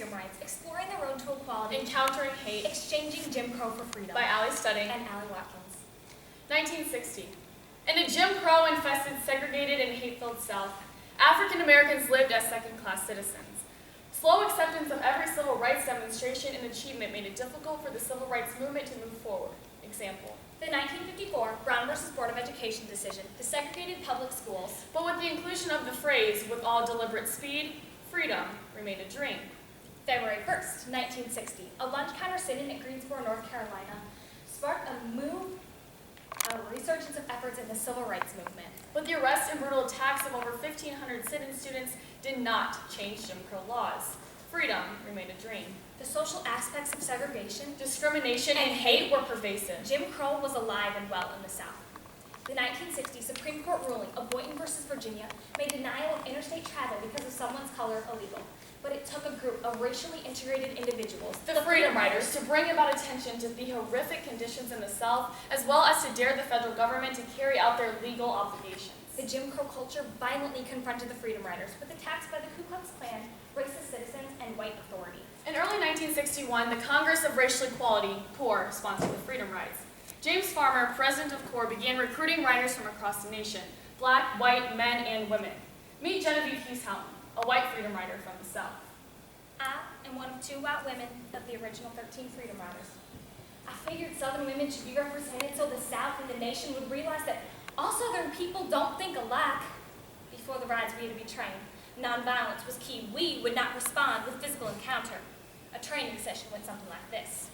Freedom Rides, Exploring the Road to Equality, Encountering Hate, Exchanging Jim Crow for Freedom, by Allie and Allie Watkins. 1960. In a Jim Crow-infested, segregated, and hate-filled South, African Americans lived as second-class citizens. Slow acceptance of every civil rights demonstration and achievement made it difficult for the civil rights movement to move forward. Example. The 1954 Brown versus Board of Education decision desegregated public schools, But with the inclusion of the phrase, with all deliberate speed, freedom remained a dream. February 1st, 1960, a lunch counter sit-in at Greensboro, North Carolina, sparked a resurgence of efforts in the civil rights movement. But the arrest and brutal attacks of over 1,500 sit-in students did not change Jim Crow laws. Freedom remained a dream. The social aspects of segregation, Discrimination and hate were pervasive. Jim Crow was alive and well in the South. The 1960 Supreme Court ruling of Boynton versus Virginia made denial of interstate travel because of someone's color illegal. But it took a group of racially integrated individuals, The Freedom Riders, to bring about attention to the horrific conditions in the South, as well as to dare the federal government to carry out their legal obligations. The Jim Crow culture violently confronted the Freedom Riders with attacks by the Ku Klux Klan, racist citizens, and white authority. In early 1961, the Congress of Racial Equality, CORE, sponsored the Freedom Rides. James Farmer, president of CORE, began recruiting riders from across the nation, black, white, men, and women. Meet Genevieve Houghton, a white Freedom Rider from the South. I am one of 2 white women of the original 13 Freedom Riders. I figured Southern women should be represented so the South and the nation would realize that all Southern people don't think alike. Before the rides, we had to be trained. Nonviolence was key. We would not respond with physical encounter. A training session went something like this.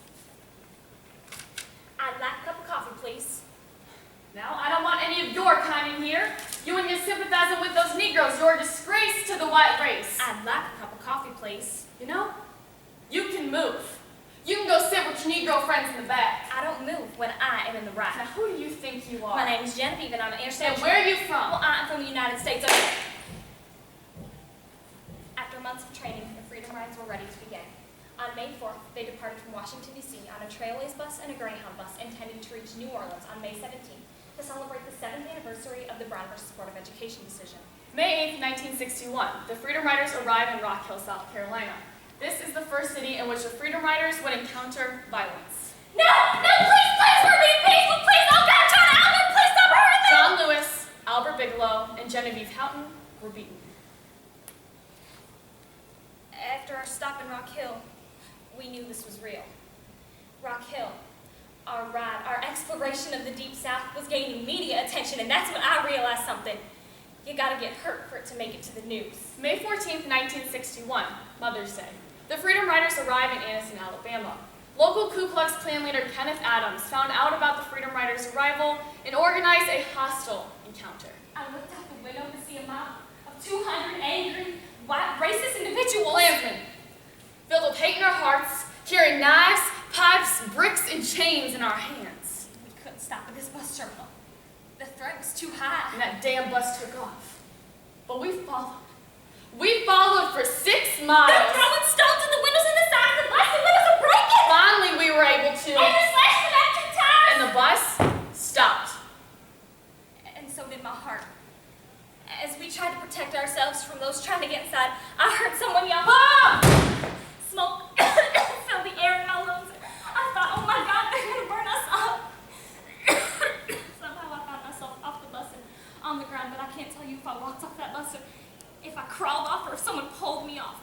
I'd like a cup of coffee, please. Now, I don't want any of your kind in here. You and your sympathizing with those Negroes, you're a disgrace to the white race. I'd like a cup of coffee, please. You know, you can move. You can go sit with your Negro friends in the back. I don't move when I am in the Now, right. who do you think you are? My name is Genevieve, and I'm an interstate. And where are you from? Well, I'm from the United States. Okay. After months of training, the Freedom Rides were ready to begin. On May 4th, they departed from Washington, D.C. on a Trailways bus and a Greyhound bus intended to reach New Orleans on May 17th to celebrate the 7th anniversary of the Brown versus Board of Education decision. May 8th, 1961, the Freedom Riders arrived in Rock Hill, South Carolina. This is the first city in which the Freedom Riders would encounter violence. No, please, we're being peaceful, please, oh God, John Albert, please stop hurting me! John Lewis, Albert Bigelow, and Genevieve Houghton were beaten. After our stop in Rock Hill, we knew this was real. Rock Hill, our ride, our exploration of the Deep South was gaining media attention, and that's when I realized something. You gotta get hurt for it to make it to the news. May 14th, 1961, Mother's Day. The Freedom Riders arrived in Anniston, Alabama. Local Ku Klux Klan leader Kenneth Adams found out about the Freedom Riders' arrival and organized a hostile encounter. I looked out the window to see a mob of 200 angry, white, racist individuals. Klansmen, filled with hate in our hearts, carrying knives, pipes, bricks, and chains in our hands. We couldn't stop at this bus terminal. The threat was too high. And that damn bus took off. But we followed. We followed for 6 miles. They're throwing stones at the windows and the side of the bus. The windows are breaking. Finally, we were able to. And they're slashing the electric tires. And the bus stopped. And so did my heart. As we tried to protect ourselves from those trying to get inside, I heard someone yell, "Ah!" Smoke filled the air in my lungs. I thought, oh my God, they're going to burn us up. Somehow I found myself off the bus and on the ground, but I can't tell you if I walked off that bus or if I crawled off or if someone pulled me off.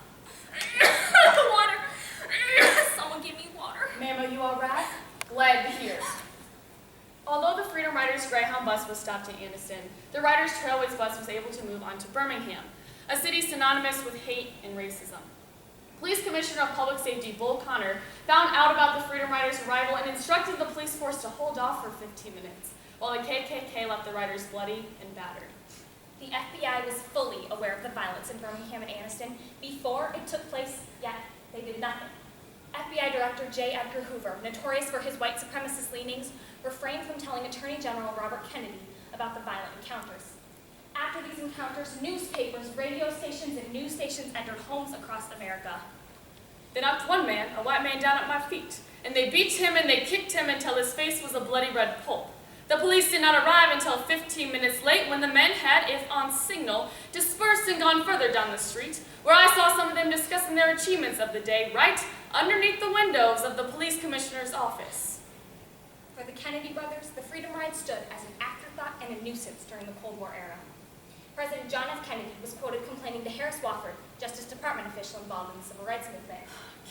Water. Someone give me water. Ma'am, are you all right? Glad to hear. Although the Freedom Riders' Greyhound bus was stopped in Anniston, the Riders' Trailways bus was able to move on to Birmingham, a city synonymous with hate and racism. Police Commissioner of Public Safety Bull Connor found out about the Freedom Riders' arrival and instructed the police force to hold off for 15 minutes, while the KKK left the riders bloody and battered. The FBI was fully aware of the violence in Birmingham and Anniston before it took place, yet they did nothing. FBI Director J. Edgar Hoover, notorious for his white supremacist leanings, refrained from telling Attorney General Robert Kennedy about the violent encounters. After these encounters, newspapers, radio stations, and news stations entered homes across America. They knocked one man, a white man, down at my feet, and they beat him and they kicked him until his face was a bloody red pulp. The police did not arrive until 15 minutes late when the men had, if on signal, dispersed and gone further down the street, where I saw some of them discussing their achievements of the day right underneath the windows of the police commissioner's office. For the Kennedy brothers, the Freedom Ride stood as an afterthought and a nuisance during the Cold War era. President John F. Kennedy was quoted complaining to Harris Wofford, Justice Department official involved in the Civil Rights Movement.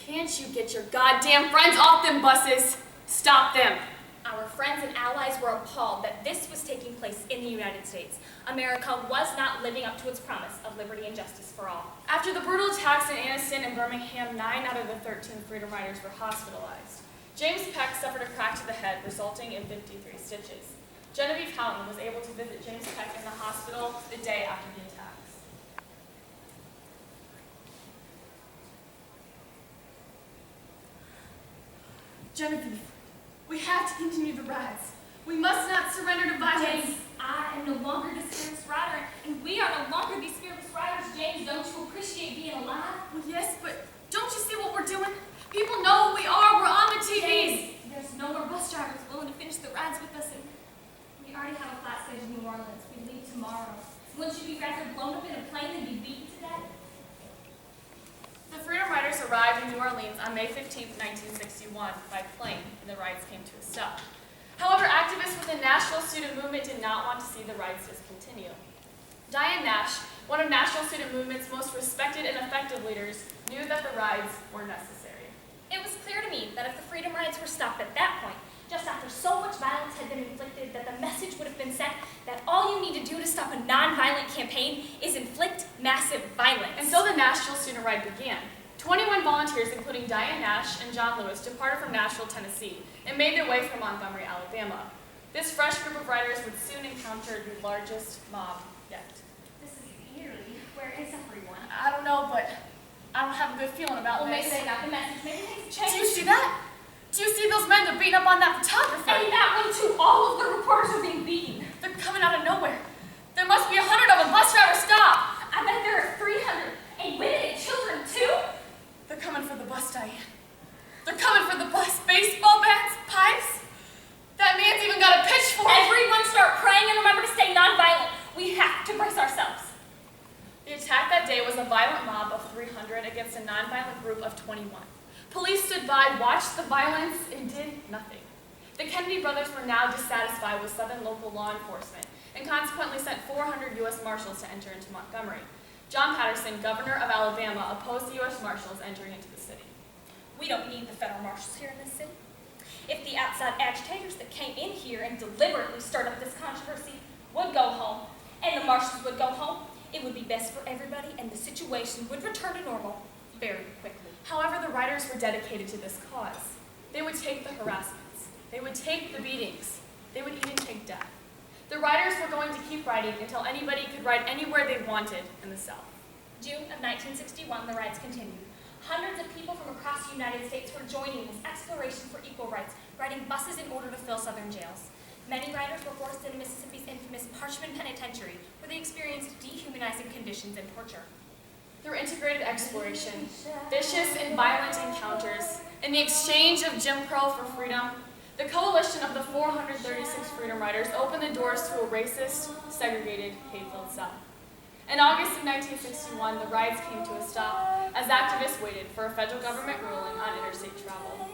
Can't you get your goddamn friends off them buses? Stop them. Our friends and allies were appalled that this was taking place in the United States. America was not living up to its promise of liberty and justice for all. After the brutal attacks in Anniston and Birmingham, 9 out of the 13 Freedom Riders were hospitalized. James Peck suffered a crack to the head, resulting in 53 stitches. Genevieve Houghton was able to visit James Peck in the hospital the day after the attacks. Genevieve, we have to continue the rides. We must not surrender to violence. James, I am no longer this fearless rider, and we are no longer these fearless riders. James, don't you appreciate being alive? Well, yes, but don't you see what we're doing? People know who we are. We're on the TVs. James, there's no more bus drivers willing to finish the rides with us, and we already have a flat stage in New Orleans. We leave tomorrow. Wouldn't you be rather blown up in a plane than be beaten to death? The Freedom Riders arrived in New Orleans on May 15, 1961 by plane, and the rides came to a stop. However, activists within National Student Movement did not want to see the rides discontinue. Diane Nash, one of National Student Movement's most respected and effective leaders, knew that the rides were necessary. It was clear to me that if the Freedom Rides were stopped at that point, just after so much violence had been inflicted, that the message would have been sent that all you need to do to stop a nonviolent campaign is inflict massive violence. And so the National Student Ride began. 21 volunteers, including Diane Nash and John Lewis, departed from Nashville, Tennessee, and made their way from Montgomery, Alabama. This fresh group of riders would soon encounter the largest mob yet. This is eerie. Where is everyone? I don't know, but I don't have a good feeling about Well, this. maybe they got the message. Maybe things changed. Do you see that? Do you see those men? They're beating up on that photographer. And that one too. All of the reporters are being beaten. They're coming out of nowhere. There must be 100 of them. Bus driver, stop! I bet there are 300. And women and children too. They're coming for the bus, Diane. They're coming for the bus. Baseball bats, pipes. That man's even got a pitchfork. Everyone start praying and remember to stay nonviolent. We have to brace ourselves. The attack that day was a violent mob of 300 against a nonviolent group of 21. Police stood by, watched the violence, and did nothing. The Kennedy brothers were now dissatisfied with Southern local law enforcement and consequently sent 400 U.S. Marshals to enter into Montgomery. John Patterson, governor of Alabama, opposed the U.S. Marshals entering into the city. We don't need the federal marshals here in this city. If the outside agitators that came in here and deliberately stirred up this controversy would go home, and the marshals would go home, it would be best for everybody, and the situation would return to normal very quickly. However, the riders were dedicated to this cause. They would take the harassments. They would take the beatings. They would even take death. The riders were going to keep riding until anybody could ride anywhere they wanted in the South. June of 1961, the rides continued. Hundreds of people from across the United States were joining this exploration for equal rights, riding buses in order to fill Southern jails. Many riders were forced into Mississippi's infamous Parchman Penitentiary, where they experienced dehumanizing conditions and torture. Through integrated exploration, vicious and violent encounters, and the exchange of Jim Crow for freedom, the coalition of the 436 Freedom Riders opened the doors to a racist, segregated, hate-filled South. In August of 1961, the rides came to a stop as activists waited for a federal government ruling on interstate travel.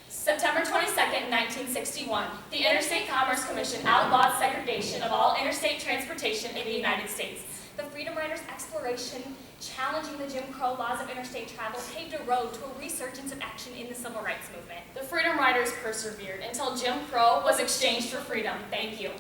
September 22nd, 1961, the Interstate Commerce Commission outlawed segregation of all interstate transportation in the United States. The Freedom Riders' exploration, challenging the Jim Crow laws of interstate travel, paved a road to a resurgence of action in the Civil Rights Movement. The Freedom Riders persevered until Jim Crow was exchanged for freedom. Thank you.